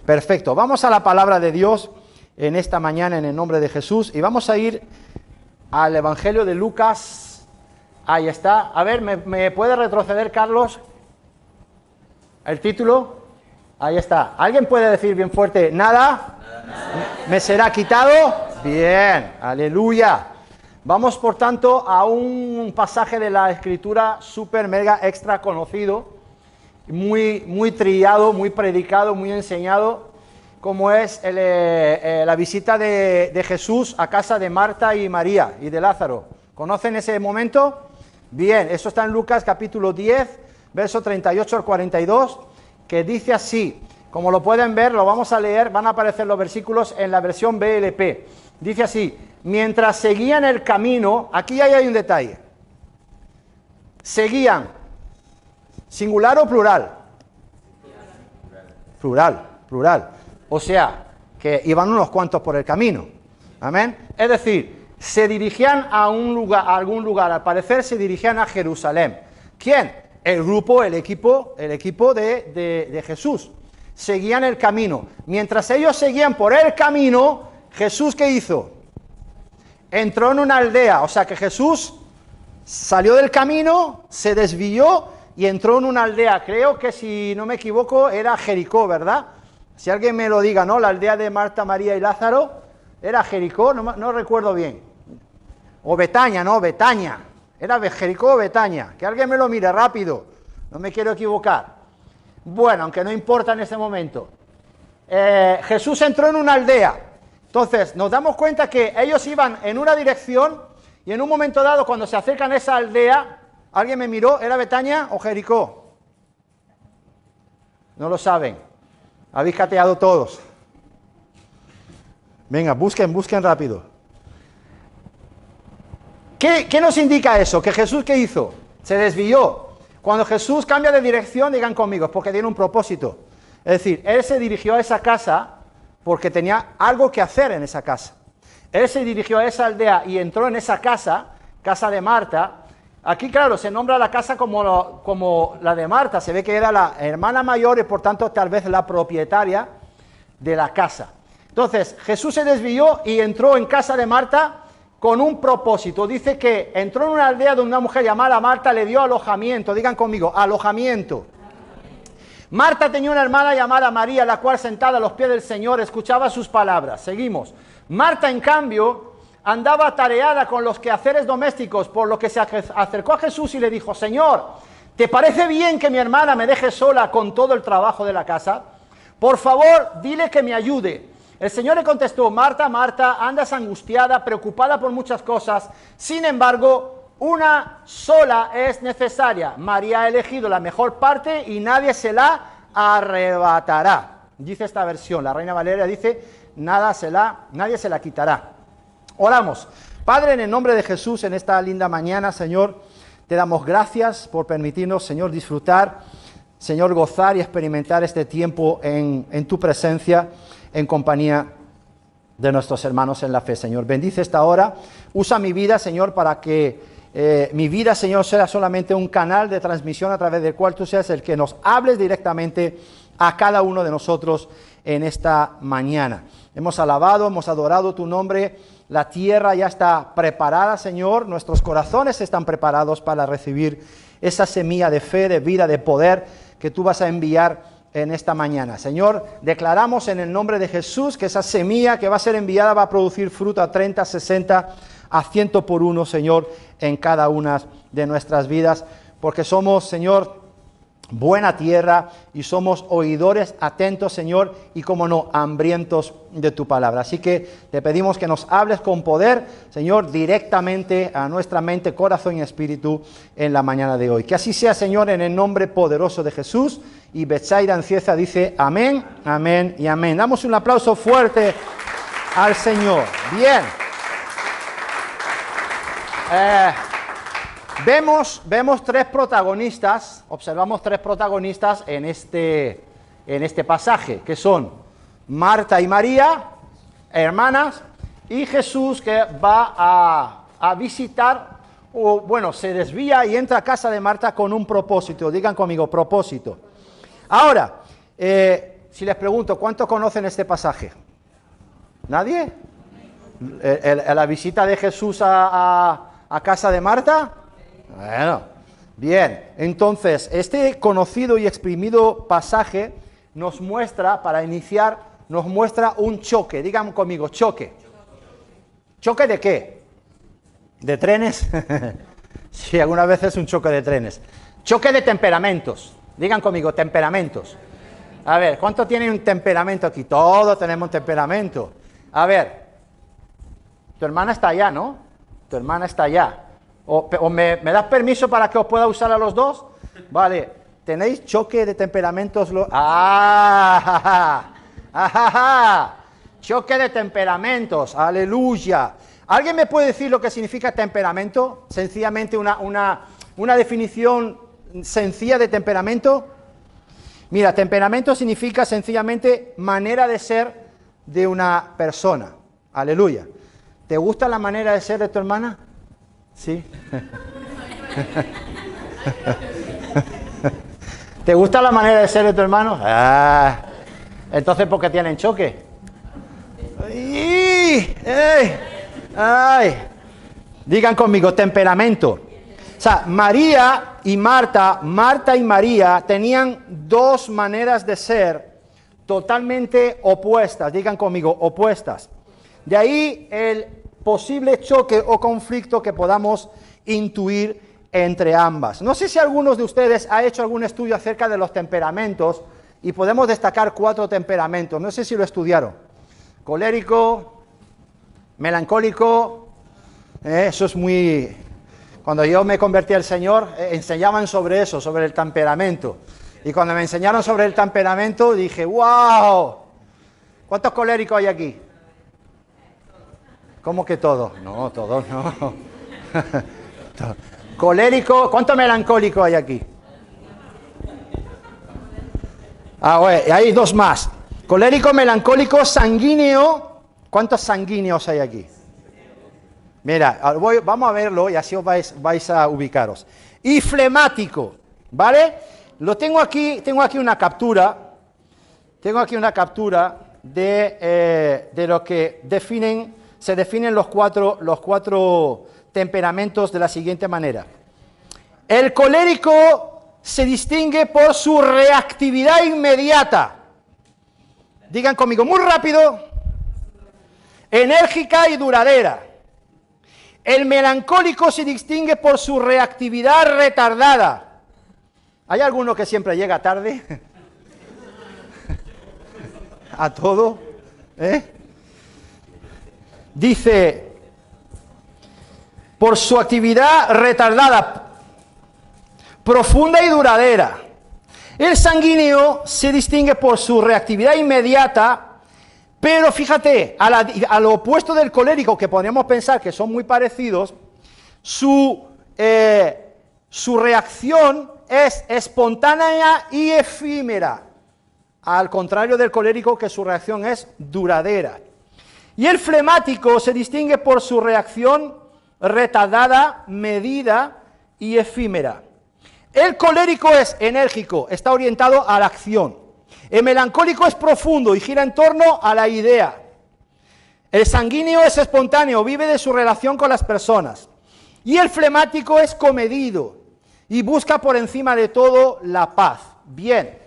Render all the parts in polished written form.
Perfecto, vamos a la palabra de Dios en esta mañana en el nombre de Jesús y vamos a ir al Evangelio de Lucas. Ahí está. A ver, ¿me puede retroceder, Carlos? ¿El título? Ahí está. ¿Alguien puede decir bien fuerte, nada? ¿Me será quitado? Bien, aleluya. Vamos, por tanto, a un pasaje de la Escritura súper, mega, extra conocido, muy trillado, muy predicado, muy enseñado, como es la visita de Jesús a casa de Marta y María y de Lázaro. ¿Conocen ese momento? Bien, eso está en Lucas capítulo 10, verso 38 al 42, que dice así, como lo pueden ver, lo vamos a leer, van a aparecer los versículos en la versión BLP. Dice así, mientras seguían el camino, aquí hay un detalle, seguían, ¿singular o plural? Plural. O sea, que iban unos cuantos por el camino. Amén. Es decir, se dirigían a algún lugar. Al parecer se dirigían a Jerusalén. ¿Quién? El grupo, el equipo de Jesús. Seguían el camino. Mientras ellos seguían por el camino, Jesús, ¿qué hizo? Entró en una aldea. O sea que Jesús salió del camino, se desvió y entró en una aldea. Creo que, si no me equivoco, era Jericó, ¿verdad? Si alguien me lo diga, ¿no? La aldea de Marta, María y Lázaro, ¿era Jericó? No recuerdo bien. O Betania, ¿no? Betania. ¿Era Jericó o Betania? Que alguien me lo mire rápido. No me quiero equivocar. Bueno, aunque no importa en ese momento. Jesús entró en una aldea. Entonces, nos damos cuenta que ellos iban en una dirección y en un momento dado, cuando se acercan a esa aldea, ¿alguien me miró? ¿Era Betania o Jericó? No lo saben. Habéis cateado todos. Venga, busquen rápido. ¿Qué nos indica eso? Que Jesús, ¿qué hizo? Se desvió. Cuando Jesús cambia de dirección, digan conmigo, es porque tiene un propósito. Es decir, Él se dirigió a esa casa porque tenía algo que hacer en esa casa. Él se dirigió a esa aldea y entró en esa casa de Marta. Aquí, claro, se nombra la casa como la de Marta. Se ve que era la hermana mayor y, por tanto, tal vez la propietaria de la casa. Entonces, Jesús se desvió y entró en casa de Marta con un propósito. Dice que entró en una aldea donde una mujer llamada Marta le dio alojamiento. Digan conmigo, alojamiento. Marta tenía una hermana llamada María, la cual, sentada a los pies del Señor, escuchaba sus palabras. Seguimos. Marta, en cambio, andaba atareada con los quehaceres domésticos, por lo que se acercó a Jesús y le dijo, Señor, ¿te parece bien que mi hermana me deje sola con todo el trabajo de la casa? Por favor, dile que me ayude. El Señor le contestó, Marta, Marta, andas angustiada, preocupada por muchas cosas. Sin embargo, una sola es necesaria. María ha elegido la mejor parte y nadie se la arrebatará. Dice esta versión, la Reina Valera dice, nadie se la quitará. Oramos. Padre, en el nombre de Jesús, en esta linda mañana, Señor, te damos gracias por permitirnos, Señor, disfrutar, Señor, gozar y experimentar este tiempo en tu presencia, en compañía de nuestros hermanos en la fe, Señor. Bendice esta hora, usa mi vida, Señor, para que mi vida, Señor, sea solamente un canal de transmisión a través del cual tú seas el que nos hables directamente a cada uno de nosotros en esta mañana. Hemos alabado, hemos adorado tu nombre, la tierra ya está preparada, Señor, nuestros corazones están preparados para recibir esa semilla de fe, de vida, de poder que tú vas a enviar en esta mañana. Señor, declaramos en el nombre de Jesús que esa semilla que va a ser enviada va a producir fruto a 30, 60, a 100 por uno, Señor, en cada una de nuestras vidas, porque somos, Señor, buena tierra y somos oidores atentos, Señor, y como no, hambrientos de tu palabra. Así que te pedimos que nos hables con poder, Señor, directamente a nuestra mente, corazón y espíritu en la mañana de hoy. Que así sea, Señor, en el nombre poderoso de Jesús. Y Betsaida Ancieza dice amén, amén y amén. Damos un aplauso fuerte al Señor. Bien. Vemos tres protagonistas, observamos tres protagonistas en este pasaje, que son Marta y María, hermanas, y Jesús, que va a visitar, o bueno, se desvía y entra a casa de Marta con un propósito. Digan conmigo, propósito. Ahora, si les pregunto, ¿cuántos conocen este pasaje? ¿Nadie? ¿La visita de Jesús a casa de Marta? Bueno, bien. Entonces, este conocido y exprimido pasaje nos muestra, para iniciar, nos muestra un choque. Digan conmigo, choque. ¿Choque de qué? ¿De trenes? Sí, algunas veces un choque de trenes. Choque de temperamentos. Digan conmigo, temperamentos. A ver, ¿cuánto tienen un temperamento aquí? Todos tenemos un temperamento. A ver, tu hermana está allá, ¿no? Tu hermana está allá. ¿O me das permiso para que os pueda usar a los dos? Vale, ¿tenéis choque de temperamentos? Choque de temperamentos, aleluya. ¿Alguien me puede decir lo que significa temperamento? Sencillamente una definición sencilla de temperamento. Mira, temperamento significa sencillamente manera de ser de una persona. Aleluya. ¿Te gusta la manera de ser de tu hermana? Sí. ¿Te gusta la manera de ser de tu hermano? Entonces, ¿por qué tienen choque? ¡Ay! Digan conmigo, temperamento. O sea, María y Marta y María tenían dos maneras de ser totalmente opuestas. Digan conmigo, opuestas. De ahí el posible choque o conflicto que podamos intuir entre ambas. No sé si algunos de ustedes ha hecho algún estudio acerca de los temperamentos y podemos destacar 4 temperamentos. No sé si lo estudiaron. Colérico, melancólico, eso es muy... Cuando yo me convertí al Señor, enseñaban sobre eso, sobre el temperamento. Y cuando me enseñaron sobre el temperamento, dije, ¡wow! ¿Cuántos coléricos hay aquí? ¿Cómo que todos? No, todos no. Colérico, ¿cuántos melancólicos hay aquí? Bueno, hay 2 más. Colérico, melancólico, sanguíneo. ¿Cuántos sanguíneos hay aquí? Mira, vamos a verlo y así os vais a ubicaros. Y flemático, ¿vale? Tengo aquí una captura. Tengo aquí una captura de lo que se definen los cuatro temperamentos de la siguiente manera. El colérico se distingue por su reactividad inmediata. Digan conmigo, muy rápido, enérgica y duradera. El melancólico se distingue por su reactividad retardada. ¿Hay alguno que siempre llega tarde? A todo. Dice, por su actividad retardada, profunda y duradera. El sanguíneo se distingue por su reactividad inmediata, pero fíjate, a lo opuesto del colérico, que podríamos pensar que son muy parecidos, su reacción es espontánea y efímera, al contrario del colérico, que su reacción es duradera. Y el flemático se distingue por su reacción retardada, medida y efímera. El colérico es enérgico, está orientado a la acción. El melancólico es profundo y gira en torno a la idea. El sanguíneo es espontáneo, vive de su relación con las personas. Y el flemático es comedido y busca por encima de todo la paz. Bien.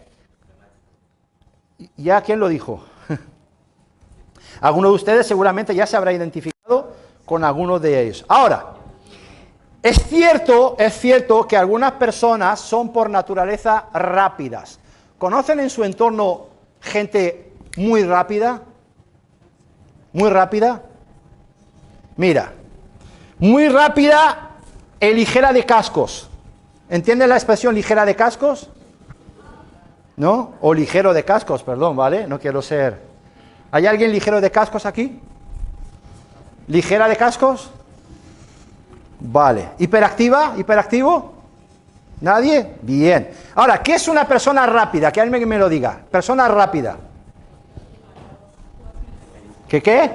¿Ya quién lo dijo? Alguno de ustedes seguramente ya se habrá identificado con alguno de ellos. Ahora, es cierto que algunas personas son por naturaleza rápidas. ¿Conocen en su entorno gente muy rápida? Muy rápida. Mira, muy rápida y ligera de cascos. ¿Entienden la expresión ligera de cascos? ¿No? O ligero de cascos, perdón, ¿vale? No quiero ser... ¿Hay alguien ligero de cascos aquí? ¿Ligera de cascos? Vale. ¿Hiperactiva? ¿Hiperactivo? ¿Nadie? Bien. Ahora, ¿qué es una persona rápida? Que alguien me lo diga. Persona rápida. ¿Qué?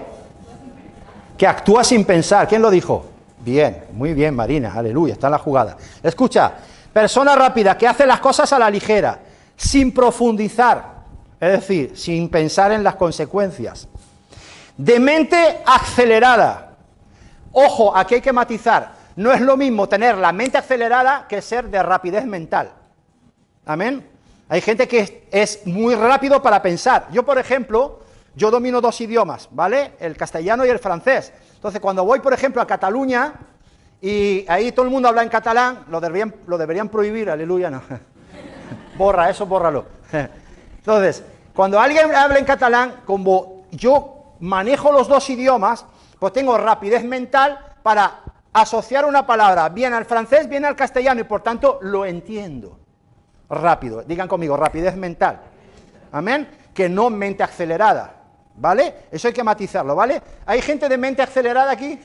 Que actúa sin pensar. ¿Quién lo dijo? Bien, muy bien, Marina. Aleluya, está en la jugada. Escucha, persona rápida que hace las cosas a la ligera, sin profundizar. es decir, sin pensar en las consecuencias. De mente acelerada. Ojo, aquí hay que matizar. No es lo mismo tener la mente acelerada que ser de rapidez mental. Amén. Hay gente que es muy rápido para pensar. Yo, por ejemplo, yo domino 2 idiomas, ¿vale? El castellano y el francés. Entonces, cuando voy, por ejemplo, a Cataluña, y ahí todo el mundo habla en catalán, lo deberían prohibir, aleluya, no. Borra, eso bórralo. Entonces, cuando alguien habla en catalán, como yo manejo los 2 idiomas, pues tengo rapidez mental para asociar una palabra bien al francés, bien al castellano, y por tanto lo entiendo rápido. Digan conmigo, rapidez mental. Amén. Que no mente acelerada, ¿vale? Eso hay que matizarlo, ¿vale? ¿Hay gente de mente acelerada aquí?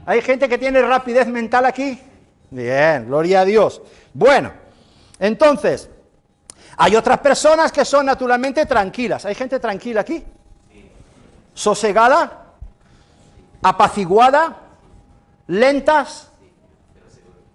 ¿Hay gente que tiene rapidez mental aquí? Bien, gloria a Dios. Bueno, entonces, hay otras personas que son naturalmente tranquilas. ¿Hay gente tranquila aquí? Sosegada, apaciguada, lentas,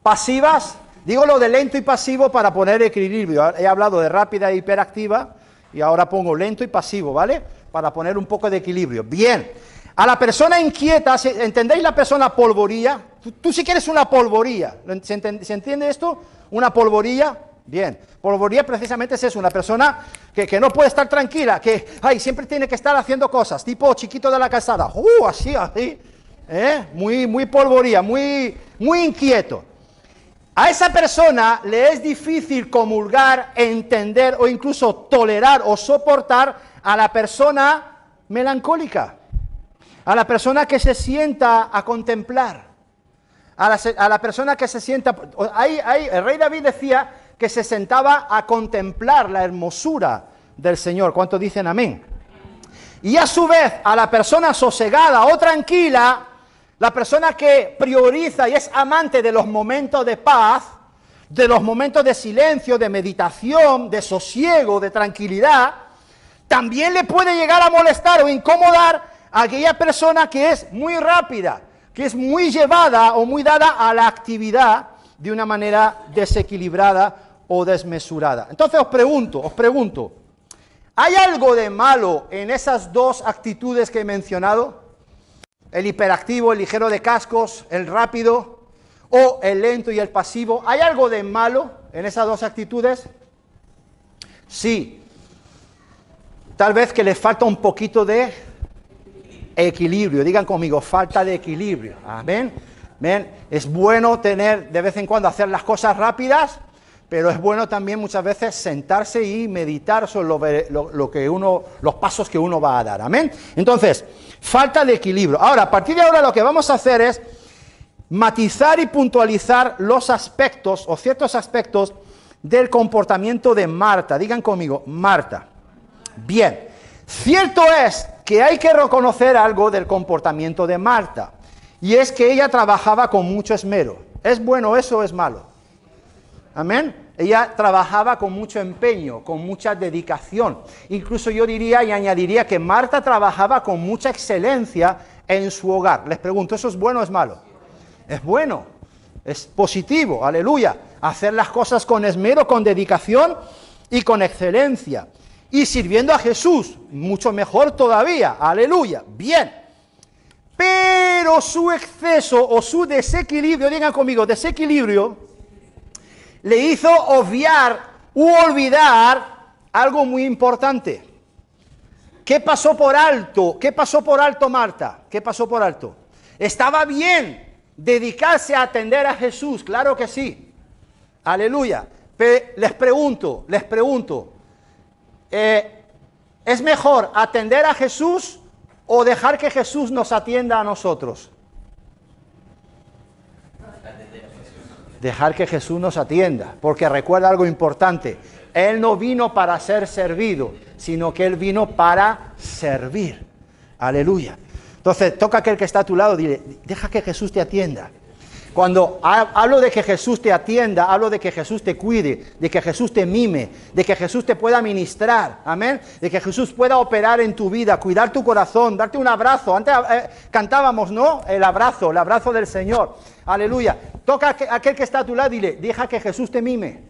pasivas. Digo lo de lento y pasivo para poner equilibrio. He hablado de rápida e hiperactiva y ahora pongo lento y pasivo, ¿vale? Para poner un poco de equilibrio. Bien. A la persona inquieta, ¿entendéis la persona polvorilla? Tú sí quieres una polvorilla. ¿Se entiende esto? ¿Una polvorilla? Bien. Polvorilla precisamente es eso, una persona que no puede estar tranquila, que siempre tiene que estar haciendo cosas, tipo Chiquito de la Calzada. Así. Muy polvorilla, muy inquieto. A esa persona le es difícil comulgar, entender o incluso tolerar o soportar a la persona melancólica, a la persona que se sienta a contemplar, a la persona que se sienta... el rey David decía que se sentaba a contemplar la hermosura del Señor. ¿Cuántos dicen amén? Y a su vez, a la persona sosegada o tranquila, la persona que prioriza y es amante de los momentos de paz, de los momentos de silencio, de meditación, de sosiego, de tranquilidad, también le puede llegar a molestar o incomodar a aquella persona que es muy rápida, que es muy llevada o muy dada a la actividad de una manera desequilibrada o desmesurada. Entonces os pregunto, ¿hay algo de malo en esas 2 actitudes que he mencionado? El hiperactivo, el ligero de cascos, el rápido, o el lento y el pasivo. ¿Hay algo de malo en esas 2 actitudes? Sí. Tal vez que le falta un poquito de equilibrio. Digan conmigo, falta de equilibrio. Amén. Amén. Es bueno tener, de vez en cuando, hacer las cosas rápidas, pero es bueno también muchas veces sentarse y meditar sobre los pasos que uno va a dar. Amén. Entonces, falta de equilibrio. Ahora, a partir de ahora lo que vamos a hacer es matizar y puntualizar los aspectos o ciertos aspectos del comportamiento de Marta. Digan conmigo, Marta. Bien, cierto es que hay que reconocer algo del comportamiento de Marta, y es que ella trabajaba con mucho esmero. ¿Es bueno eso o es malo? Amén. Ella trabajaba con mucho empeño, con mucha dedicación. Incluso yo diría y añadiría que Marta trabajaba con mucha excelencia en su hogar. Les pregunto, ¿eso es bueno o es malo? Es bueno, es positivo, aleluya. Hacer las cosas con esmero, con dedicación y con excelencia. Y sirviendo a Jesús, mucho mejor todavía, aleluya. Bien. Pero su exceso o su desequilibrio, digan conmigo, desequilibrio, le hizo obviar u olvidar algo muy importante. ¿Qué pasó por alto? ¿Qué pasó por alto, Marta? ¿Qué pasó por alto? Estaba bien dedicarse a atender a Jesús, claro que sí. Aleluya. Pero les pregunto, ¿es mejor atender a Jesús o dejar que Jesús nos atienda a nosotros? Dejar que Jesús nos atienda, porque recuerda algo importante. Él no vino para ser servido, sino que Él vino para servir. Aleluya. Entonces, toca a aquel que está a tu lado, dile, deja que Jesús te atienda. Cuando hablo de que Jesús te atienda, hablo de que Jesús te cuide, de que Jesús te mime, de que Jesús te pueda ministrar, amén, de que Jesús pueda operar en tu vida, cuidar tu corazón, darte un abrazo. Antes cantábamos, ¿no? El abrazo del Señor, aleluya. Toca a aquel que está a tu lado y dile, deja que Jesús te mime.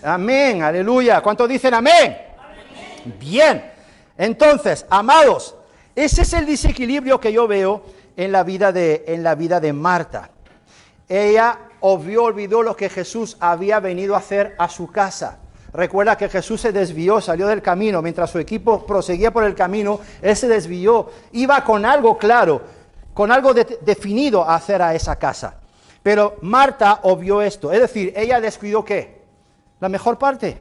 Amén, aleluya. ¿Cuántos dicen amén? Amén. Bien. Entonces, amados, ese es el desequilibrio que yo veo en la vida de Marta. Ella olvidó lo que Jesús había venido a hacer a su casa. Recuerda que Jesús se desvió, salió del camino, mientras su equipo proseguía por el camino, él se desvió, iba con algo claro, con algo definido a hacer a esa casa. Pero Marta obvió esto, es decir, ella descuidó ¿qué? La mejor parte.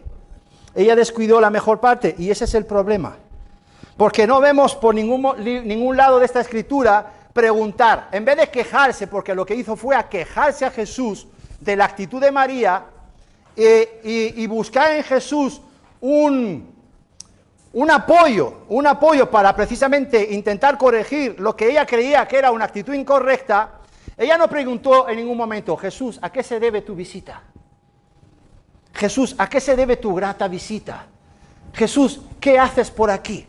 Ella descuidó la mejor parte y ese es el problema. Porque no vemos por ningún lado de esta escritura preguntar, en vez de quejarse, porque lo que hizo fue a quejarse a Jesús de la actitud de María y buscar en Jesús un apoyo para precisamente intentar corregir lo que ella creía que era una actitud incorrecta. Ella no preguntó en ningún momento, Jesús, ¿a qué se debe tu visita? Jesús, ¿a qué se debe tu grata visita? Jesús, ¿qué haces por aquí?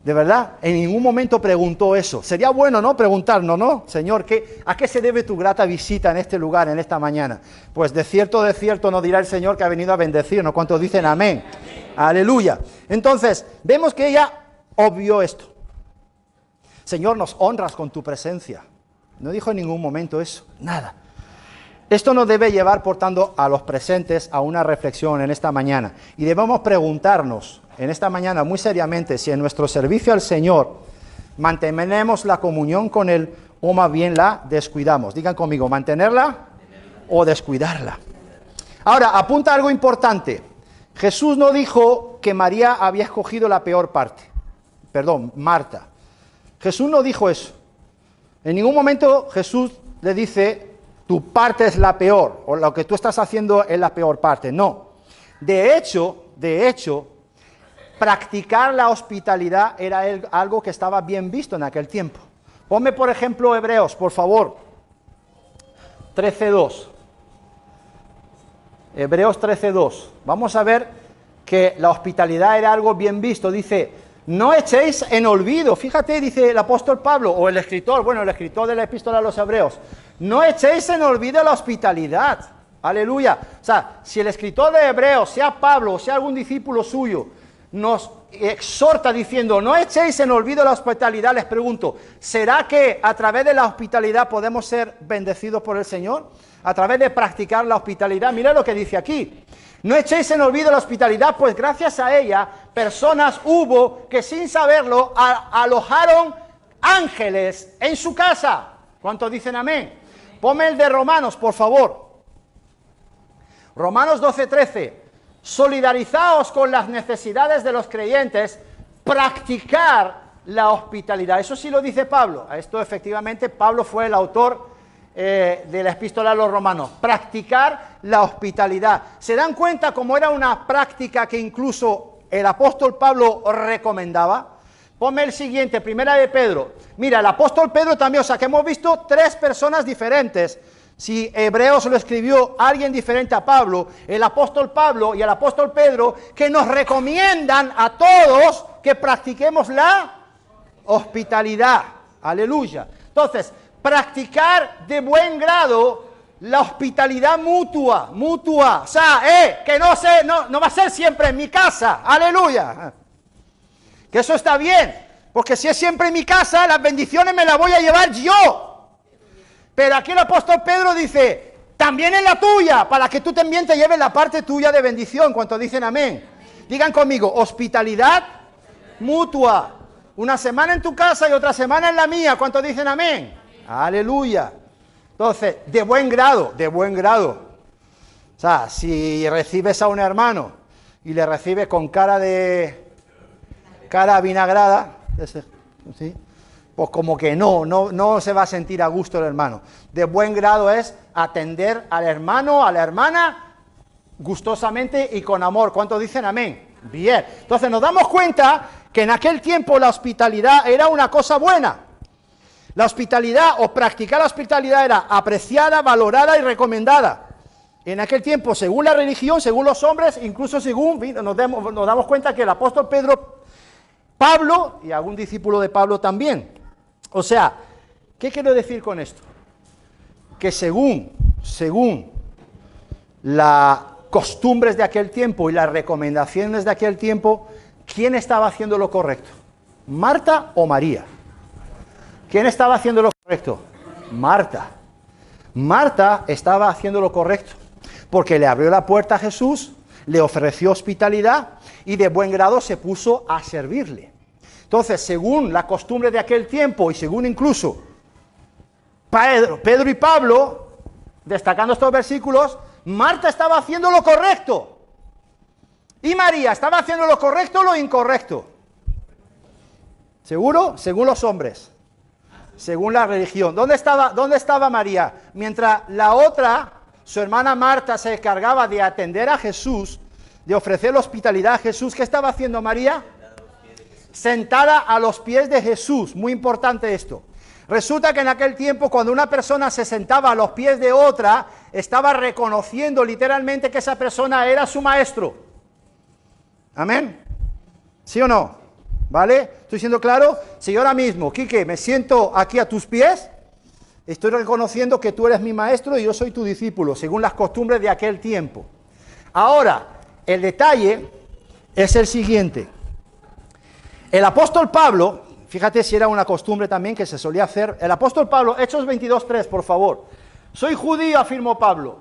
De verdad, en ningún momento preguntó eso. Sería bueno, ¿no? Preguntarnos, ¿no? Señor, ¿a qué se debe tu grata visita en este lugar, en esta mañana? Pues de cierto nos dirá el Señor que ha venido a bendecirnos. ¿Cuántos dicen amén? Amén. Aleluya. Entonces, vemos que ella obvió esto. Señor, nos honras con tu presencia. No dijo en ningún momento eso, nada. Esto nos debe llevar, por tanto, a los presentes a una reflexión en esta mañana. Y debemos preguntarnos en esta mañana muy seriamente si en nuestro servicio al Señor mantenemos la comunión con Él o más bien la descuidamos. Digan conmigo, ¿mantenerla o descuidarla? Ahora, apunta algo importante. Jesús no dijo que María había escogido la peor parte. Perdón, Marta. Jesús no dijo eso. En ningún momento Jesús le dice, tu parte es la peor, o lo que tú estás haciendo es la peor parte. No. De hecho, practicar la hospitalidad era algo que estaba bien visto en aquel tiempo. Ponme, por ejemplo, Hebreos, por favor. 13:2. Hebreos 13:2. Vamos a ver que la hospitalidad era algo bien visto. Dice, no echéis en olvido. Fíjate, dice el apóstol Pablo, o el escritor de la epístola a los Hebreos. No echéis en olvido la hospitalidad. Aleluya. O sea, si el escritor de Hebreos, sea Pablo o sea algún discípulo suyo, nos exhorta diciendo, no echéis en olvido la hospitalidad, les pregunto, ¿será que a través de la hospitalidad podemos ser bendecidos por el Señor? A través de practicar la hospitalidad. Mira lo que dice aquí. No echéis en olvido la hospitalidad, pues gracias a ella, personas hubo que sin saberlo alojaron ángeles en su casa. ¿Cuántos dicen amén? Ponme el de Romanos, por favor. Romanos 12:13. Solidarizaos con las necesidades de los creyentes, practicar la hospitalidad. Eso sí lo dice Pablo. Esto efectivamente Pablo fue el autor de la epístola a los romanos. Practicar la hospitalidad. ¿Se dan cuenta cómo era una práctica que incluso el apóstol Pablo recomendaba? Ponme el siguiente, primera de Pedro. Mira, el apóstol Pedro también, o sea que hemos visto tres personas diferentes. Si Hebreos lo escribió alguien diferente a Pablo, el apóstol Pablo y el apóstol Pedro, que nos recomiendan a todos que practiquemos la hospitalidad. Aleluya. Entonces, practicar de buen grado la hospitalidad mutua. O sea, que no va a ser siempre en mi casa. Aleluya. Que eso está bien, porque si es siempre en mi casa, las bendiciones me las voy a llevar yo. Pero aquí el apóstol Pedro dice, también en la tuya, para que tú también te lleves la parte tuya de bendición. ¿Cuántos dicen amén? Digan conmigo, hospitalidad mutua. Una semana en tu casa y otra semana en la mía. ¿Cuántos dicen amén? Aleluya. Entonces, de buen grado. O sea, si recibes a un hermano y le recibes con cara vinagrada, ¿sí? Pues como que no se va a sentir a gusto el hermano. De buen grado es atender al hermano, a la hermana, gustosamente y con amor. ¿Cuántos dicen amén? Bien. Entonces nos damos cuenta que en aquel tiempo la hospitalidad era una cosa buena. La hospitalidad o practicar la hospitalidad era apreciada, valorada y recomendada. En aquel tiempo, según la religión, según los hombres, incluso según, nos damos cuenta que el apóstol Pablo y algún discípulo de Pablo también. O sea, ¿qué quiero decir con esto? Que según la costumbres de aquel tiempo y las recomendaciones de aquel tiempo, ¿quién estaba haciendo lo correcto? ¿Marta o María? ¿Quién estaba haciendo lo correcto? Marta. Marta estaba haciendo lo correcto, porque le abrió la puerta a Jesús, le ofreció hospitalidad y de buen grado se puso a servirle. Entonces, según la costumbre de aquel tiempo y según incluso Pedro y Pablo, destacando estos versículos, Marta estaba haciendo lo correcto. ¿Y María estaba haciendo lo correcto o lo incorrecto? ¿Seguro? Según los hombres. Según la religión. ¿Dónde estaba María? Mientras la otra, su hermana Marta, se encargaba de atender a Jesús, de ofrecer hospitalidad a Jesús, ¿qué estaba haciendo María? Sentada a los pies de Jesús. Muy importante esto. Resulta que en aquel tiempo, cuando una persona se sentaba a los pies de otra, estaba reconociendo literalmente que esa persona era su maestro. ¿Amén? ¿Sí o no? ¿Vale? ¿Estoy siendo claro? Si yo ahora mismo, Quique, me siento aquí a tus pies, estoy reconociendo que tú eres mi maestro y yo soy tu discípulo, según las costumbres de aquel tiempo. Ahora, el detalle es el siguiente. El apóstol Pablo, fíjate si era una costumbre también que se solía hacer, el apóstol Pablo, Hechos 22:3, por favor. Soy judío, afirmó Pablo,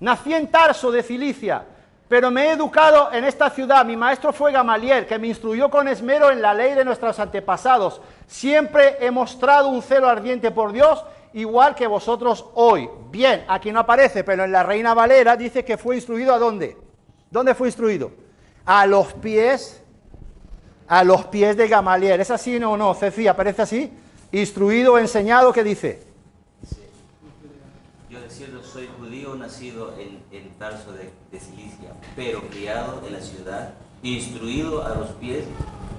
nací en Tarso de Cilicia, pero me he educado en esta ciudad. Mi maestro fue Gamaliel, que me instruyó con esmero en la ley de nuestros antepasados. Siempre he mostrado un celo ardiente por Dios, igual que vosotros hoy. Bien, aquí no aparece, pero en la Reina Valera dice que fue instruido ¿a dónde? ¿Dónde fue instruido? A los pies de Gamaliel. ¿Es así o no, Ceci? ¿Aparece así? Instruido, enseñado, ¿qué dice? Sí. Yo de cierto soy judío, nacido en Tarso de Cilicia, pero criado en la ciudad, instruido a los pies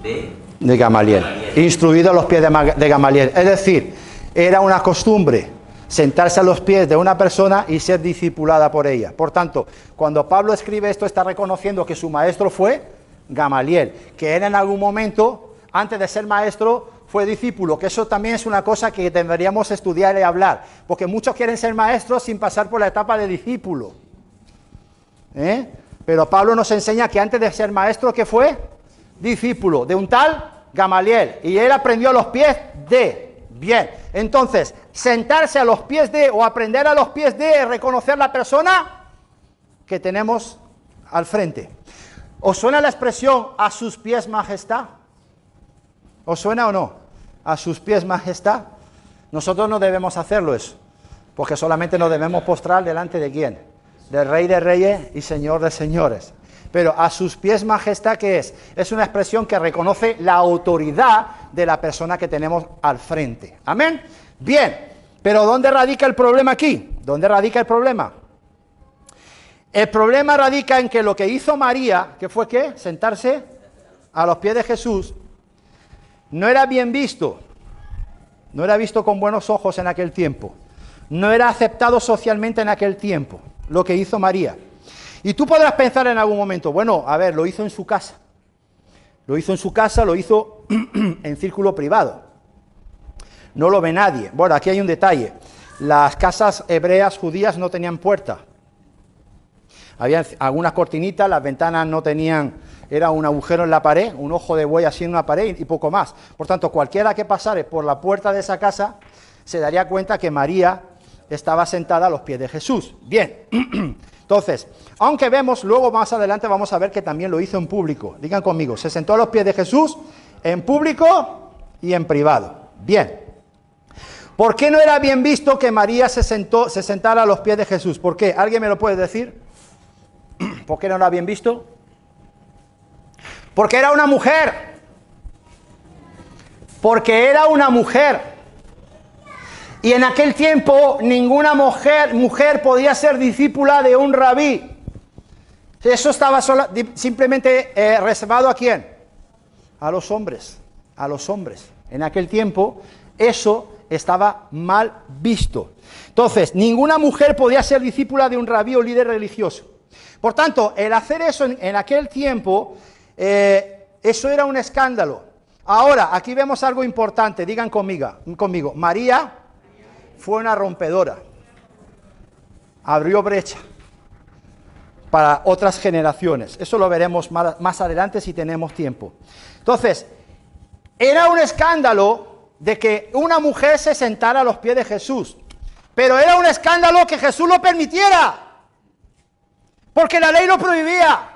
de Gamaliel. Instruido a los pies de Gamaliel. Es decir, era una costumbre sentarse a los pies de una persona y ser discipulada por ella. Por tanto, cuando Pablo escribe esto, está reconociendo que su maestro fue Gamaliel, que él en algún momento, antes de ser maestro, fue discípulo, que eso también es una cosa que deberíamos estudiar y hablar, porque muchos quieren ser maestros sin pasar por la etapa de discípulo. Pero Pablo nos enseña que antes de ser maestro, ¿qué fue? Discípulo de un tal Gamaliel, y él aprendió a los pies de. Bien, entonces, sentarse a los pies de o aprender a los pies de es reconocer la persona que tenemos al frente. ¿Os suena la expresión a sus pies majestad? ¿Os suena o no? A sus pies majestad. Nosotros no debemos hacerlo eso, porque solamente nos debemos postrar delante de ¿quién? Del Rey de Reyes y Señor de Señores. Pero a sus pies majestad, ¿qué es? Es una expresión que reconoce la autoridad de la persona que tenemos al frente. ¿Amén? Bien, pero ¿dónde radica el problema aquí? ¿Dónde radica el problema? El problema radica en que lo que hizo María, que fue ¿qué? Sentarse a los pies de Jesús, no era bien visto. No era visto con buenos ojos en aquel tiempo. No era aceptado socialmente en aquel tiempo, lo que hizo María. Y tú podrás pensar en algún momento, bueno, a ver, lo hizo en su casa. Lo hizo en su casa, lo hizo en círculo privado. No lo ve nadie. Bueno, aquí hay un detalle. Las casas hebreas judías no tenían puerta. Había algunas cortinitas, las ventanas no tenían, era un agujero en la pared, un ojo de buey así en una pared y poco más. Por tanto, cualquiera que pasare por la puerta de esa casa se daría cuenta que María estaba sentada a los pies de Jesús. Bien, entonces, aunque vemos, luego más adelante vamos a ver que también lo hizo en público. Digan conmigo, se sentó a los pies de Jesús en público y en privado. Bien. ¿Por qué no era bien visto que María se sentara a los pies de Jesús? ¿Por qué? ¿Alguien me lo puede decir? ¿Por qué no era bien visto? Porque era una mujer. Porque era una mujer. Y en aquel tiempo ninguna mujer podía ser discípula de un rabí. Eso estaba simplemente reservado ¿a quién? A los hombres. A los hombres. En aquel tiempo eso estaba mal visto. Entonces, ninguna mujer podía ser discípula de un rabí o líder religioso. Por tanto, el hacer eso en aquel tiempo, eso era un escándalo. Ahora, aquí vemos algo importante, digan conmigo. María fue una rompedora. Abrió brecha para otras generaciones. Eso lo veremos más adelante si tenemos tiempo. Entonces, era un escándalo de que una mujer se sentara a los pies de Jesús, pero era un escándalo que Jesús lo permitiera, porque la ley lo prohibía.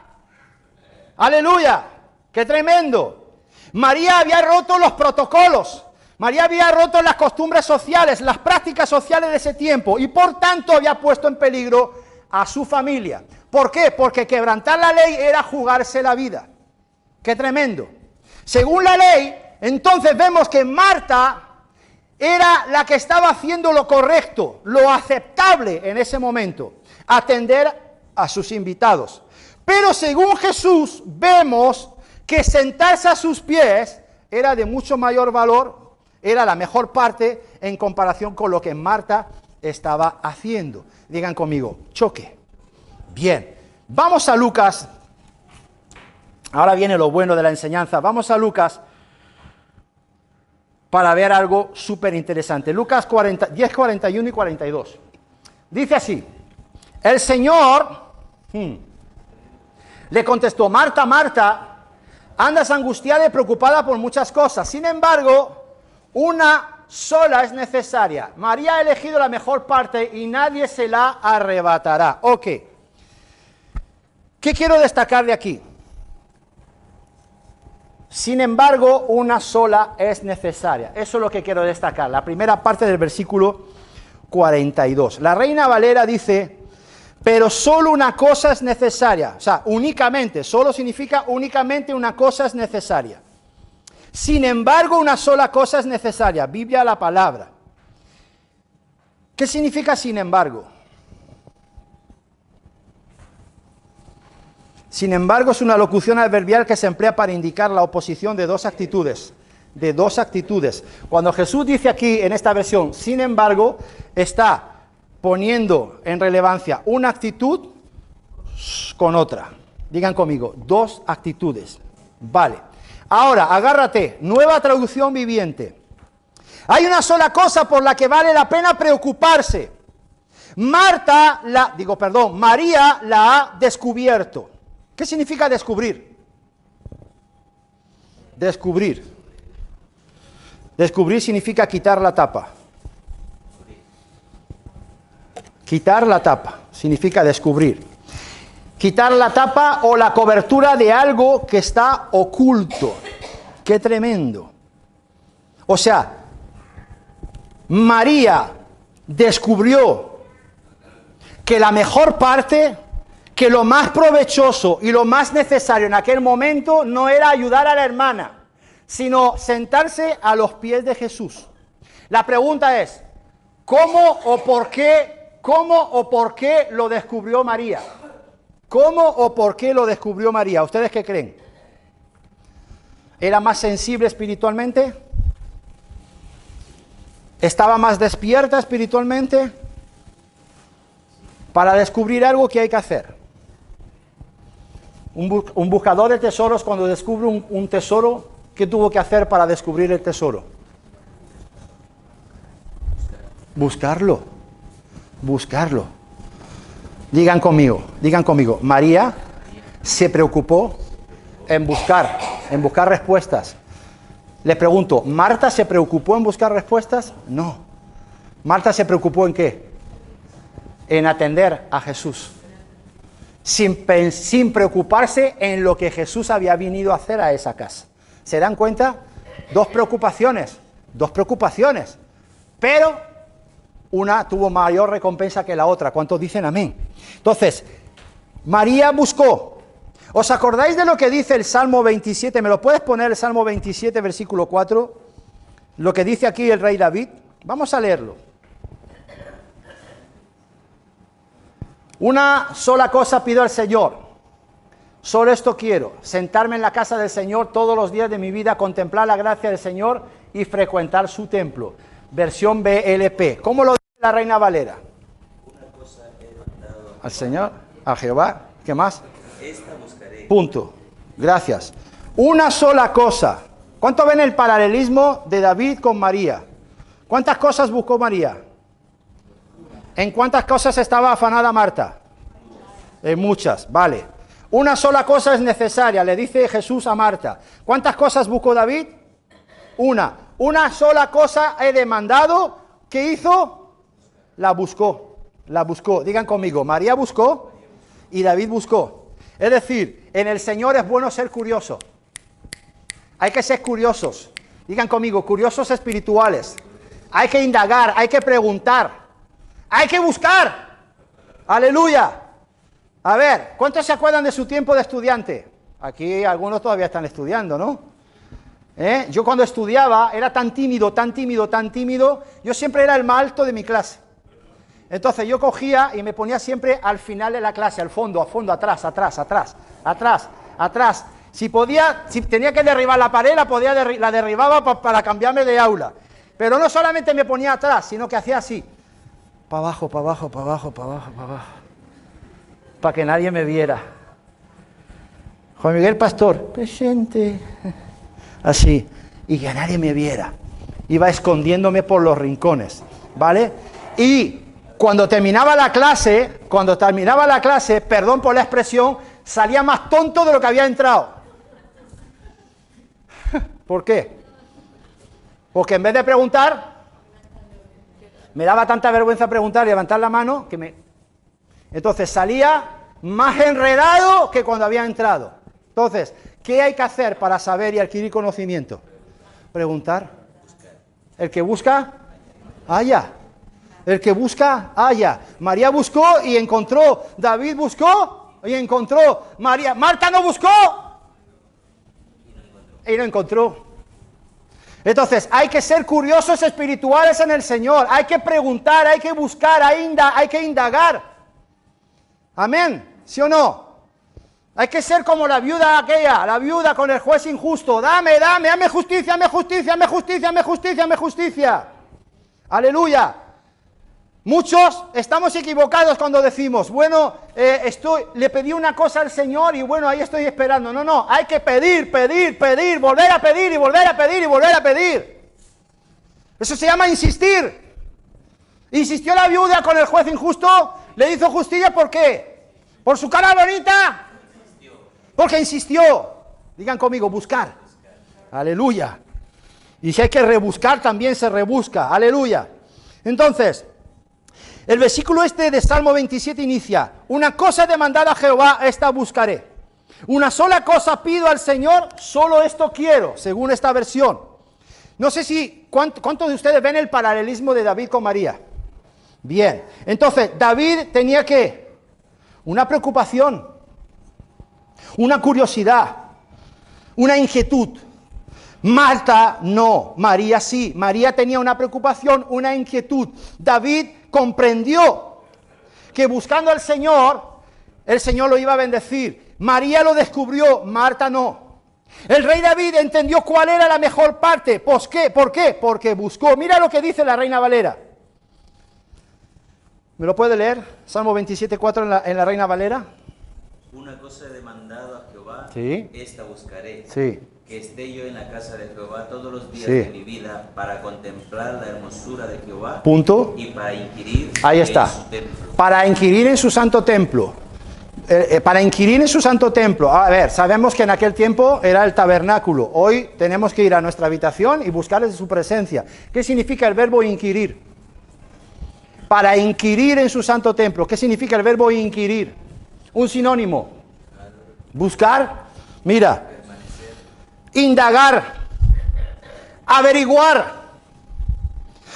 ¡Aleluya! ¡Qué tremendo! María había roto los protocolos, María había roto las costumbres sociales, las prácticas sociales de ese tiempo, y por tanto había puesto en peligro a su familia. ¿Por qué? Porque quebrantar la ley era jugarse la vida. ¡Qué tremendo! Según la ley, entonces vemos que Marta era la que estaba haciendo lo correcto, lo aceptable en ese momento, atender a sus invitados. Pero según Jesús, vemos que sentarse a sus pies era de mucho mayor valor, era la mejor parte en comparación con lo que Marta estaba haciendo. Digan conmigo, choque. Bien, vamos a Lucas. Ahora viene lo bueno de la enseñanza. Vamos a Lucas para ver algo súper interesante. Lucas 10, 41 y 42. Dice así: el Señor le contestó: Marta, Marta, andas angustiada y preocupada por muchas cosas. Sin embargo, una sola es necesaria. María ha elegido la mejor parte y nadie se la arrebatará. Ok. ¿Qué quiero destacar de aquí? Sin embargo, una sola es necesaria. Eso es lo que quiero destacar. La primera parte del versículo 42. La Reina Valera dice: pero solo una cosa es necesaria. O sea, únicamente, solo significa únicamente una cosa es necesaria. Sin embargo, una sola cosa es necesaria. Biblia, la palabra. ¿Qué significa sin embargo? Sin embargo, es una locución adverbial que se emplea para indicar la oposición de dos actitudes. De dos actitudes. Cuando Jesús dice aquí, en esta versión, sin embargo, está poniendo en relevancia una actitud con otra. Digan conmigo, dos actitudes. Vale. Ahora, agárrate, Nueva Traducción Viviente. Hay una sola cosa por la que vale la pena preocuparse. María la ha descubierto. ¿Qué significa descubrir? Descubrir. Descubrir significa quitar la tapa. Quitar la tapa significa descubrir. Quitar la tapa o la cobertura de algo que está oculto. ¡Qué tremendo! O sea, María descubrió que la mejor parte, que lo más provechoso y lo más necesario en aquel momento no era ayudar a la hermana, sino sentarse a los pies de Jesús. La pregunta es, ¿cómo o por qué lo descubrió María? ¿Cómo o por qué lo descubrió María? ¿Ustedes qué creen? ¿Era más sensible espiritualmente? ¿Estaba más despierta espiritualmente? Para descubrir algo, ¿qué hay que hacer? Un buscador de tesoros, cuando descubre un tesoro, ¿qué tuvo que hacer para descubrir el tesoro? Buscarlo. Buscarlo. Digan conmigo, María se preocupó en buscar respuestas. Les pregunto, ¿Marta se preocupó en buscar respuestas? No. ¿Marta se preocupó en qué? En atender a Jesús. Sin preocuparse en lo que Jesús había venido a hacer a esa casa. ¿Se dan cuenta? Dos preocupaciones. Pero una tuvo mayor recompensa que la otra. ¿Cuántos dicen amén? Entonces, María buscó. ¿Os acordáis de lo que dice el Salmo 27? ¿Me lo puedes poner, el Salmo 27, versículo 4? Lo que dice aquí el rey David. Vamos a leerlo. Una sola cosa pido al Señor. Solo esto quiero, sentarme en la casa del Señor todos los días de mi vida, contemplar la gracia del Señor y frecuentar su templo. Versión BLP. ¿Cómo lo dice la Reina Valera? Una cosa he mandado Al Señor, a Jehová. ¿Qué más? esta buscaré. Punto. Gracias. Una sola cosa. ¿Cuánto ven el paralelismo de David con María? ¿Cuántas cosas buscó María? ¿En cuántas cosas estaba afanada Marta? Muchas, vale. Una sola cosa es necesaria, le dice Jesús a Marta. ¿Cuántas cosas buscó David? Una. Una sola cosa he demandado. ¿Qué hizo? La buscó. La buscó. Digan conmigo, María buscó y David buscó. Es decir, en el Señor es bueno ser curioso. Hay que ser curiosos. Digan conmigo, curiosos espirituales. Hay que indagar, hay que preguntar. Hay que buscar. Aleluya. A ver, ¿cuántos se acuerdan de su tiempo de estudiante? Aquí algunos todavía están estudiando, ¿no? Yo cuando estudiaba era tan tímido, tan tímido, tan tímido. Yo siempre era el más alto de mi clase. Entonces yo cogía y me ponía siempre al final de la clase, al fondo, atrás, atrás, atrás, atrás, atrás. Si tenía que derribar la pared, la derribaba para cambiarme de aula. Pero no solamente me ponía atrás, sino que hacía así. Para abajo, para abajo, para abajo, para abajo, para abajo. Para que nadie me viera. Juan Miguel Pastor, presente. Así. Y que nadie me viera. Iba escondiéndome por los rincones. ¿Vale? Y cuando terminaba la clase, perdón por la expresión, salía más tonto de lo que había entrado. ¿Por qué? Porque en vez de preguntar, me daba tanta vergüenza preguntar y levantar la mano, entonces salía más enredado que cuando había entrado. Entonces, ¿qué hay que hacer para saber y adquirir conocimiento? Preguntar. El que busca, halla. El que busca, halla. María buscó y encontró. David buscó y encontró. Marta no buscó y no encontró. Entonces, hay que ser curiosos espirituales en el Señor. Hay que preguntar, hay que buscar, hay que indagar. Amén, ¿sí o no? Hay que ser como la viuda aquella, la viuda con el juez injusto. Dame, hazme justicia, hazme justicia, hazme justicia, hazme justicia, hazme justicia. Aleluya. Muchos estamos equivocados cuando decimos, bueno, le pedí una cosa al Señor y bueno, ahí estoy esperando. No, hay que pedir, volver a pedir y volver a pedir y volver a pedir. Eso se llama insistir. Insistió la viuda con el juez injusto, le hizo justicia, ¿por qué? ¿Por su cara bonita? Porque insistió. Digan conmigo, buscar. Aleluya. Y si hay que rebuscar, también se rebusca. Aleluya. Entonces, el versículo de Salmo 27 inicia, una cosa demandada a Jehová, esta buscaré. Una sola cosa pido al Señor, solo esto quiero, según esta versión. No sé si, ¿cuántos de ustedes ven el paralelismo de David con María? Bien, entonces, David tenía ¿qué? Una preocupación, una curiosidad, una inquietud. Marta no, María sí. María tenía una preocupación, una inquietud. David comprendió que buscando al Señor, el Señor lo iba a bendecir. María lo descubrió, Marta no. El rey David entendió cuál era la mejor parte. ¿Por qué? Porque buscó. Mira lo que dice la Reina Valera. ¿Me lo puede leer? Salmo 27:4 en la Reina Valera. Una cosa he demandado a Jehová, sí. Esta buscaré. Sí. Que esté yo en la casa de Jehová todos los días sí. de mi vida para contemplar la hermosura de Jehová. Punto. Y para inquirir ahí está. En su templo. Para inquirir en su santo templo. Para inquirir en su santo templo. A ver, sabemos que en aquel tiempo era el tabernáculo. Hoy tenemos que ir a nuestra habitación y buscarles su presencia. ¿Qué significa el verbo inquirir? Para inquirir en su santo templo. ¿Qué significa el verbo inquirir? Un sinónimo. Buscar. Mira. Indagar. Averiguar.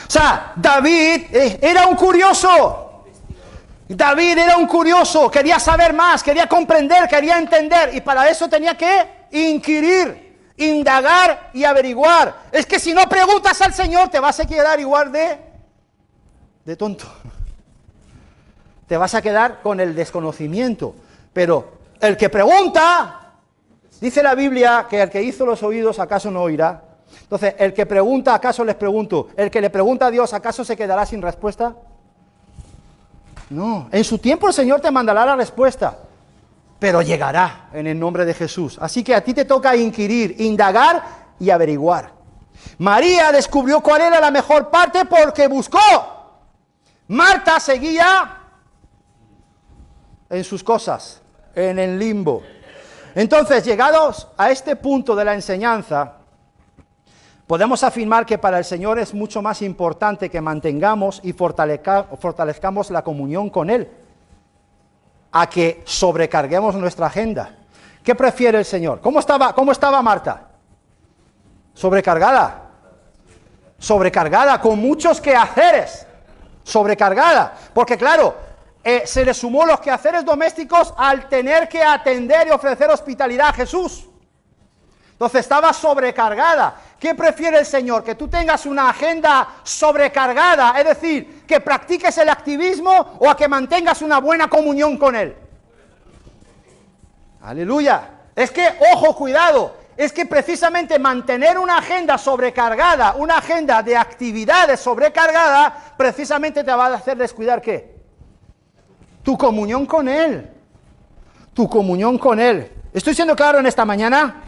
O sea, David era un curioso. David era un curioso, quería saber más, quería comprender, quería entender, y para eso tenía que inquirir, indagar y averiguar. Es que si no preguntas al Señor, te vas a quedar igual de tonto. Te vas a quedar con el desconocimiento. Pero el que pregunta, dice la Biblia que el que hizo los oídos, ¿acaso no oirá? Entonces, el que pregunta, ¿acaso les pregunto? El que le pregunta a Dios, ¿acaso se quedará sin respuesta? No, en su tiempo el Señor te mandará la respuesta, pero llegará en el nombre de Jesús. Así que a ti te toca inquirir, indagar y averiguar. María descubrió cuál era la mejor parte porque buscó. Marta seguía en sus cosas, en el limbo. Entonces, llegados a este punto de la enseñanza, podemos afirmar que para el Señor es mucho más importante que mantengamos y fortalezcamos la comunión con Él, a que sobrecarguemos nuestra agenda. ¿Qué prefiere el Señor? ¿Cómo estaba Marta? Sobrecargada. Sobrecargada, con muchos quehaceres. Sobrecargada. Porque claro, se le sumó los quehaceres domésticos al tener que atender y ofrecer hospitalidad a Jesús. Entonces estaba sobrecargada. ¿Qué prefiere el Señor? ¿Que tú tengas una agenda sobrecargada, es decir, que practiques el activismo, o a que mantengas una buena comunión con Él? Aleluya. Es que, ojo, cuidado, es que precisamente mantener una agenda sobrecargada, una agenda de actividades sobrecargada, precisamente te va a hacer descuidar ¿qué? Tu comunión con Él. Tu comunión con Él. ¿Estoy siendo claro en esta mañana?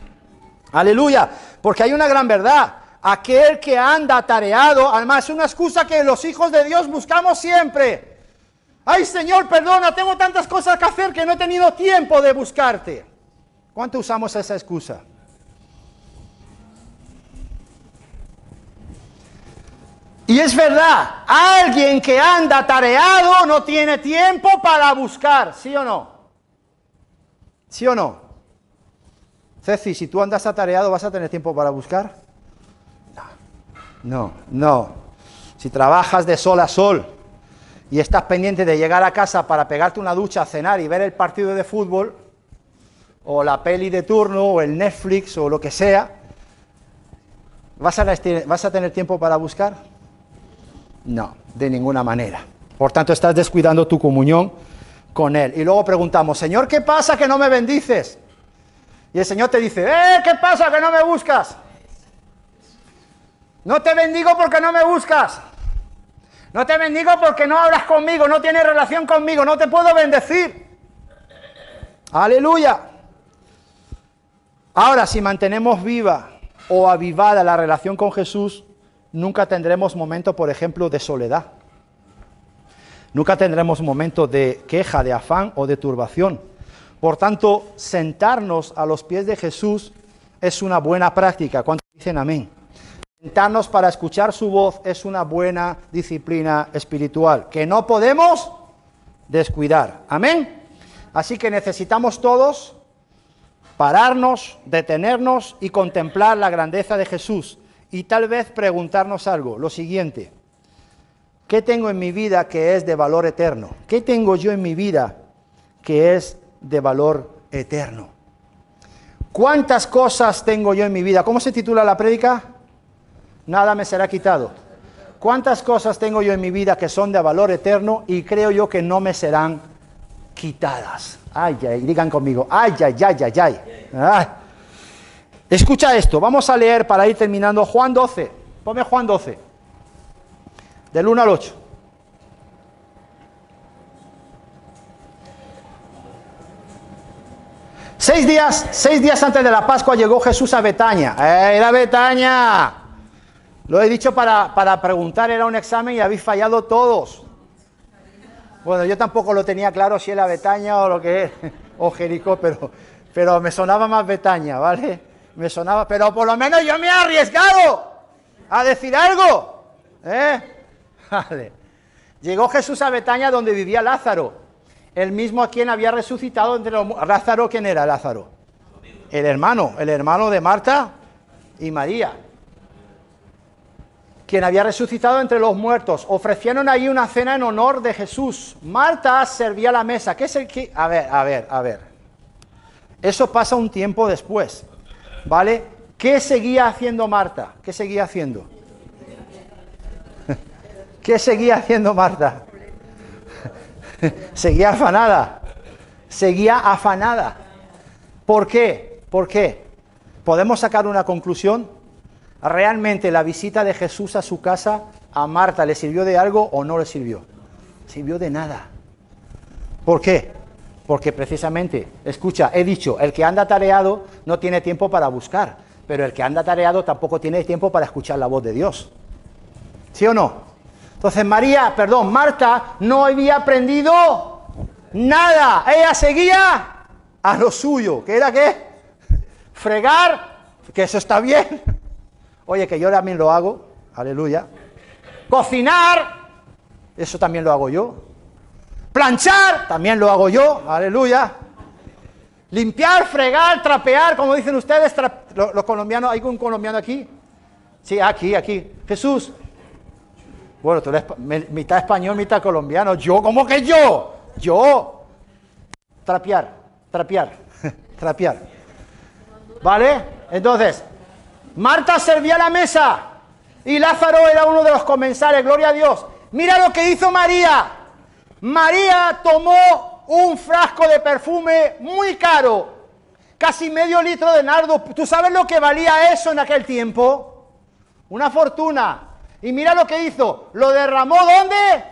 Aleluya, porque hay una gran verdad. Aquel que anda atareado, además es una excusa que los hijos de Dios buscamos siempre. Ay, Señor, perdona, tengo tantas cosas que hacer que no he tenido tiempo de buscarte. ¿Cuánto usamos esa excusa? Y es verdad, alguien que anda atareado no tiene tiempo para buscar, ¿sí o no? ¿Sí o no? Ceci, si tú andas atareado, ¿vas a tener tiempo para buscar? No. Si trabajas de sol a sol y estás pendiente de llegar a casa para pegarte una ducha, cenar y ver el partido de fútbol, o la peli de turno, o el Netflix, o lo que sea, ¿vas a tener tiempo para buscar? No, de ninguna manera. Por tanto, estás descuidando tu comunión con Él. Y luego preguntamos, Señor, ¿qué pasa que no me bendices? Y el Señor te dice, ¿qué pasa que no me buscas? No te bendigo porque no me buscas. No te bendigo porque no hablas conmigo, no tienes relación conmigo, no te puedo bendecir. Aleluya. Ahora, si mantenemos viva o avivada la relación con Jesús, nunca tendremos momentos, por ejemplo, de soledad. Nunca tendremos momentos de queja, de afán o de turbación. Por tanto, sentarnos a los pies de Jesús es una buena práctica. ¿Cuántos dicen amén? Sentarnos para escuchar su voz es una buena disciplina espiritual que no podemos descuidar. Amén. Así que necesitamos todos pararnos, detenernos y contemplar la grandeza de Jesús. Y tal vez preguntarnos algo, lo siguiente: ¿qué tengo en mi vida que es de valor eterno? ¿Qué tengo yo en mi vida que es de valor eterno? ¿Cuántas cosas tengo yo en mi vida? ¿Cómo se titula la prédica? Nada me será quitado. ¿Cuántas cosas tengo yo en mi vida que son de valor eterno y creo yo que no me serán quitadas? Ay, digan conmigo, ay. Escucha esto, vamos a leer para ir terminando Juan 12. Ponme Juan 12, del 1 al 8. Seis días antes de la Pascua llegó Jesús a Betania. Era Betania. Lo he dicho para preguntar, era un examen y habéis fallado todos. Bueno, yo tampoco lo tenía claro si era Betania o lo que es, o Jericó, pero me sonaba más Betania, ¿vale? Me sonaba, pero por lo menos yo me he arriesgado a decir algo, Vale. Llegó Jesús a Betania, donde vivía Lázaro, el mismo a quien había resucitado entre los muertos. Lázaro, ¿quién era Lázaro? El hermano de Marta y María, quien había resucitado entre los muertos. Ofrecieron ahí una cena en honor de Jesús. Marta servía la mesa. ¿Qué es el que? A ver. Eso pasa un tiempo después, ¿vale? ¿Qué seguía haciendo Marta? ¿Qué seguía haciendo? ¿Qué seguía haciendo Marta? Seguía afanada. ¿Por qué? ¿Podemos sacar una conclusión? ¿Realmente la visita de Jesús a su casa a Marta le sirvió de algo o no le sirvió? Sirvió de nada. ¿Por qué? Porque precisamente, escucha, he dicho, el que anda atareado no tiene tiempo para buscar, pero el que anda atareado tampoco tiene tiempo para escuchar la voz de Dios. ¿Sí o no? Entonces Marta no había aprendido Nada, ella seguía a lo suyo, ¿que era qué? Fregar, que eso está bien. Oye, que yo también lo hago, aleluya. Cocinar, eso también lo hago yo. Planchar, también lo hago yo, aleluya. Limpiar, fregar, trapear, como dicen ustedes, los colombianos, ¿hay un colombiano aquí? Sí, aquí. Jesús. Bueno, tú eres mitad español, mitad colombiano. ¿Yo? ¿Cómo que yo? Yo. Trapear. ¿Vale? Entonces, Marta servía la mesa y Lázaro era uno de los comensales, gloria a Dios. Mira lo que hizo María. María tomó un frasco de perfume muy caro, casi medio litro de nardo. ¿Tú sabes lo que valía eso en aquel tiempo? Una fortuna. Y mira lo que hizo, lo derramó ¿dónde?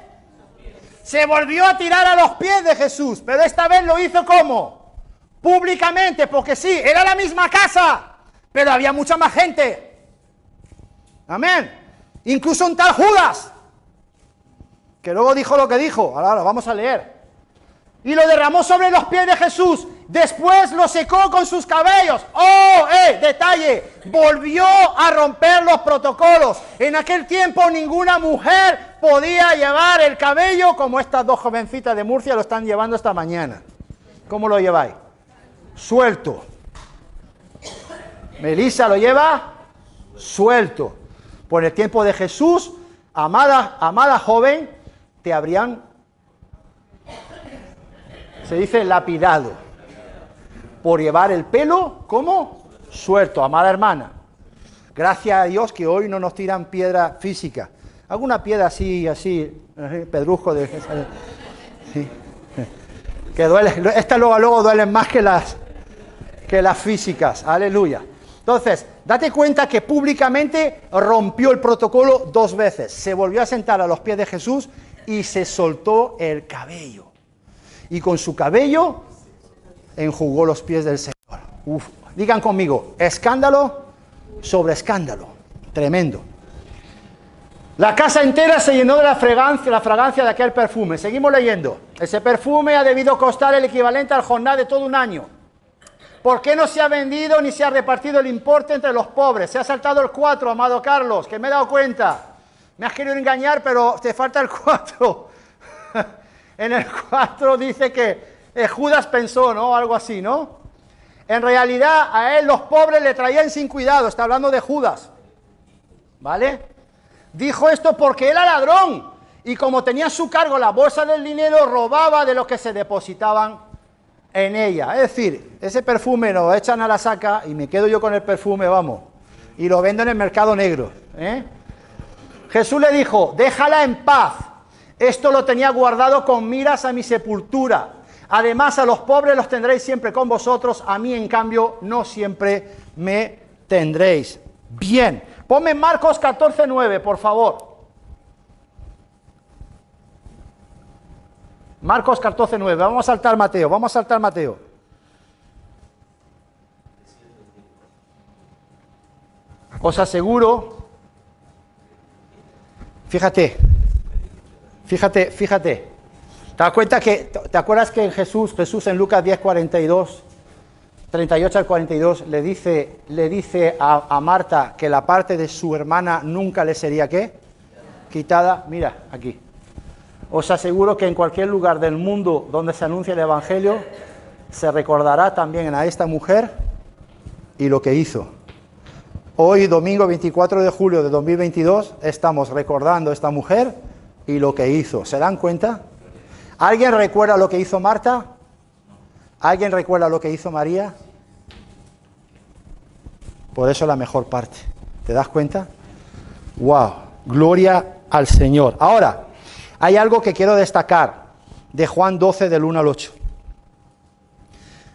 Se volvió a tirar a los pies de Jesús, pero esta vez lo hizo ¿cómo? Públicamente, porque sí, era la misma casa, pero había mucha más gente. Amén. Incluso un tal Judas, que luego dijo lo que dijo, ahora lo vamos a leer. Y lo derramó sobre los pies de Jesús. Después lo secó con sus cabellos. ¡Oh, detalle! Volvió a romper los protocolos. En aquel tiempo ninguna mujer podía llevar el cabello como estas dos jovencitas de Murcia lo están llevando esta mañana. ¿Cómo lo lleváis? Suelto. Melissa lo lleva suelto. Por el tiempo de Jesús, amada joven, te habrían, se dice, lapidado, por llevar el pelo, ¿cómo? Suelto, amada hermana. Gracias a Dios que hoy no nos tiran piedra física. Alguna piedra así, pedrusco de... Sí. Que duele, estas luego duelen más que las físicas, aleluya. Entonces, date cuenta que públicamente rompió el protocolo 2 veces. Se volvió a sentar a los pies de Jesús y se soltó el cabello. Y con su cabello enjugó los pies del Señor. Uf, digan conmigo, escándalo sobre escándalo. Tremendo. La casa entera se llenó de la fragancia de aquel perfume. Seguimos leyendo. Ese perfume ha debido costar el equivalente al jornal de todo un año. ¿Por qué no se ha vendido ni se ha repartido el importe entre los pobres? Se ha saltado el 4, amado Carlos, que me he dado cuenta. Me has querido engañar, pero te falta el 4. En el 4 dice que Judas pensó, ¿no? Algo así, ¿no? En realidad a él los pobres le traían sin cuidado. Está hablando de Judas. ¿Vale? Dijo esto porque era ladrón. Y como tenía a su cargo la bolsa del dinero, robaba de los que se depositaban en ella. Es decir, ese perfume lo echan a la saca y me quedo yo con el perfume, vamos. Y lo vendo en el mercado negro. Jesús le dijo, déjala en paz. Esto lo tenía guardado con miras a mi sepultura. Además, a los pobres los tendréis siempre con vosotros. A mí, en cambio, no siempre me tendréis. Bien. Ponme Marcos 14:9, por favor. Marcos 14:9. Vamos a saltar Mateo. Os aseguro, fíjate. ¿Te das cuenta que, te acuerdas que Jesús en Lucas 10:42, 38 al 42, le dice a Marta que la parte de su hermana nunca le sería, ¿qué? Quitada. Mira, aquí. Os aseguro que en cualquier lugar del mundo donde se anuncie el Evangelio, se recordará también a esta mujer y lo que hizo. Hoy, domingo 24 de julio de 2022, estamos recordando a esta mujer y lo que hizo. ¿Se dan cuenta? ¿Alguien recuerda lo que hizo Marta? ¿Alguien recuerda lo que hizo María? Por eso la mejor parte. ¿Te das cuenta? ¡Wow! Gloria al Señor. Ahora, hay algo que quiero destacar de Juan 12, del 1 al 8.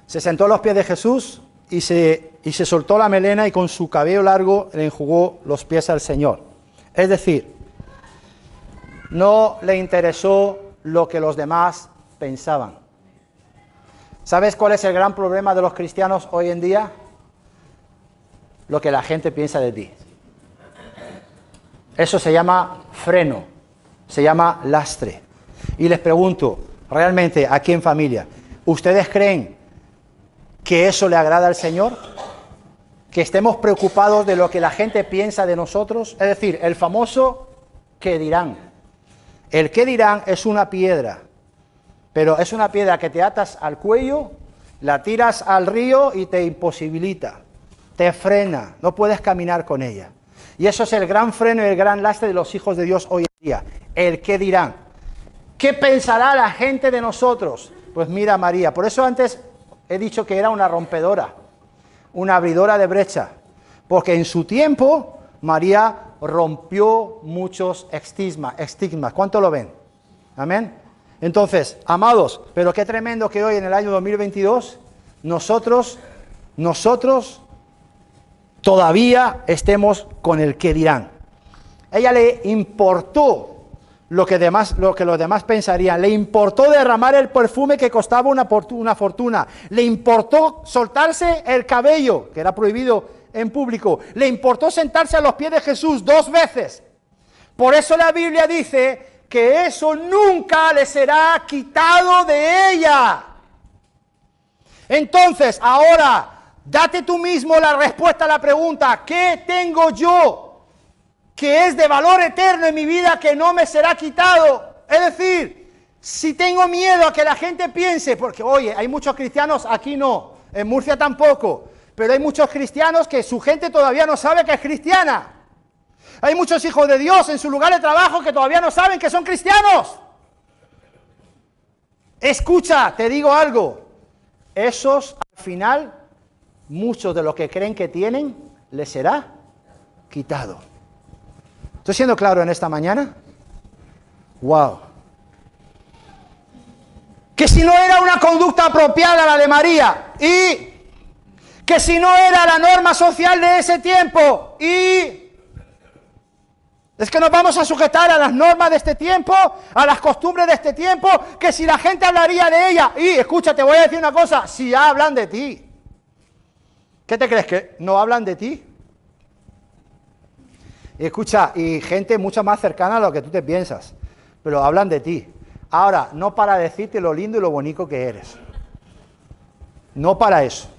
Se sentó a los pies de Jesús y se soltó la melena y con su cabello largo le enjugó los pies al Señor. Es decir, no le interesó lo que los demás pensaban. ¿Sabes cuál es el gran problema de los cristianos hoy en día? Lo que la gente piensa de ti. Eso se llama freno, se llama lastre. Y les pregunto, Realmente, aquí en familia, ¿ustedes creen que eso le agrada al Señor? ¿Que estemos preocupados de lo que la gente piensa de nosotros? Es decir, el famoso ¿qué dirán? El ¿qué dirán? Es una piedra, pero es una piedra que te atas al cuello, la tiras al río y te imposibilita, te frena, no puedes caminar con ella. Y eso es el gran freno y el gran lastre de los hijos de Dios hoy en día, el ¿qué dirán? ¿Qué pensará la gente de nosotros? Pues mira María, por eso antes he dicho que era una rompedora, una abridora de brecha, porque en su tiempo María rompió muchos estigmas. ¿Cuánto lo ven? Amén. Entonces, amados, pero qué tremendo que hoy en el año 2022 nosotros todavía estemos con el qué dirán. Ella le importó lo que los demás pensarían, le importó derramar el perfume que costaba una fortuna, le importó soltarse el cabello, que era prohibido en público, le importó sentarse a los pies de Jesús 2 veces. Por eso la Biblia dice que eso nunca le será quitado de ella. Entonces, ahora, date tú mismo la respuesta a la pregunta, ¿qué tengo yo que es de valor eterno en mi vida que no me será quitado? Es decir, si tengo miedo a que la gente piense, porque oye, hay muchos cristianos, aquí no, en Murcia tampoco, pero hay muchos cristianos que su gente todavía no sabe que es cristiana. Hay muchos hijos de Dios en su lugar de trabajo que todavía no saben que son cristianos. Escucha, te digo algo, esos al final, muchos de los que creen que tienen, les será quitado. ¿Estoy siendo claro en esta mañana? ¡Wow! Que si no era una conducta apropiada la de María, y que si no era la norma social de ese tiempo, y es que nos vamos a sujetar a las normas de este tiempo, a las costumbres de este tiempo, que si la gente hablaría de ella, y escucha, te voy a decir una cosa, si hablan de ti, ¿qué te crees? ¿Que no hablan de ti? Escucha, y gente mucho más cercana a lo que tú te piensas, pero hablan de ti. Ahora, no para decirte lo lindo y lo bonito que eres. No para eso.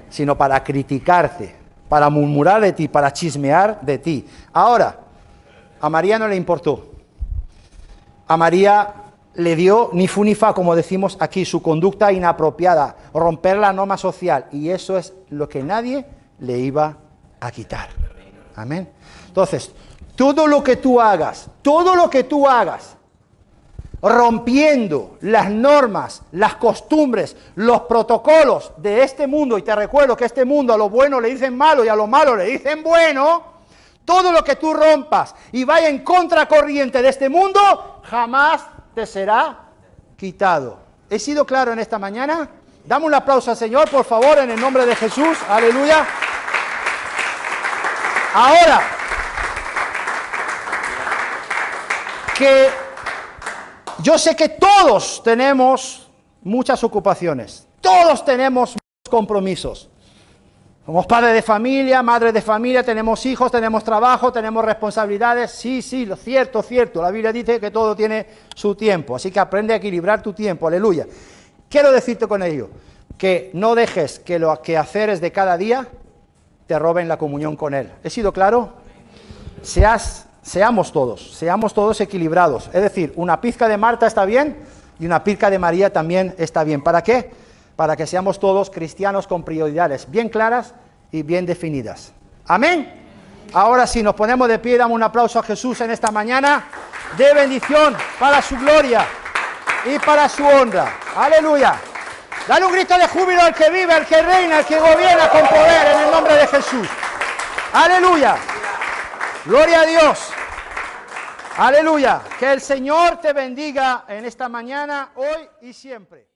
Sino para criticarte, para murmurar de ti, para chismear de ti. Ahora, a María no le importó. A María le dio ni fu ni fa, como decimos aquí, su conducta inapropiada, romper la norma social, y eso es lo que nadie le iba a quitar. Amén. Entonces, todo lo que tú hagas, rompiendo las normas, las costumbres, los protocolos de este mundo, y te recuerdo que este mundo a lo bueno le dicen malo y a lo malo le dicen bueno, todo lo que tú rompas y vaya en contracorriente de este mundo, jamás te será quitado. ¿He sido claro en esta mañana? Dame un aplauso al Señor, por favor, en el nombre de Jesús. Aleluya. Ahora, que yo sé que todos tenemos muchas ocupaciones, todos tenemos muchos compromisos. Somos padres de familia, madres de familia, tenemos hijos, tenemos trabajo, tenemos responsabilidades. Sí, lo cierto. La Biblia dice que todo tiene su tiempo, así que aprende a equilibrar tu tiempo, aleluya. Quiero decirte con ello, que no dejes que los quehaceres de cada día te roben la comunión con Él. ¿He sido claro? Seamos todos equilibrados. Es decir, una pizca de Marta está bien y una pizca de María también está bien. ¿Para qué? Para que seamos todos cristianos con prioridades bien claras y bien definidas. ¿Amén? Ahora sí, nos ponemos de pie y damos un aplauso a Jesús en esta mañana de bendición para su gloria y para su honra. ¡Aleluya! Dale un grito de júbilo al que vive, al que reina, al que gobierna con poder en el nombre de Jesús. ¡Aleluya! ¡Gloria a Dios! ¡Aleluya! Que el Señor te bendiga en esta mañana, hoy y siempre.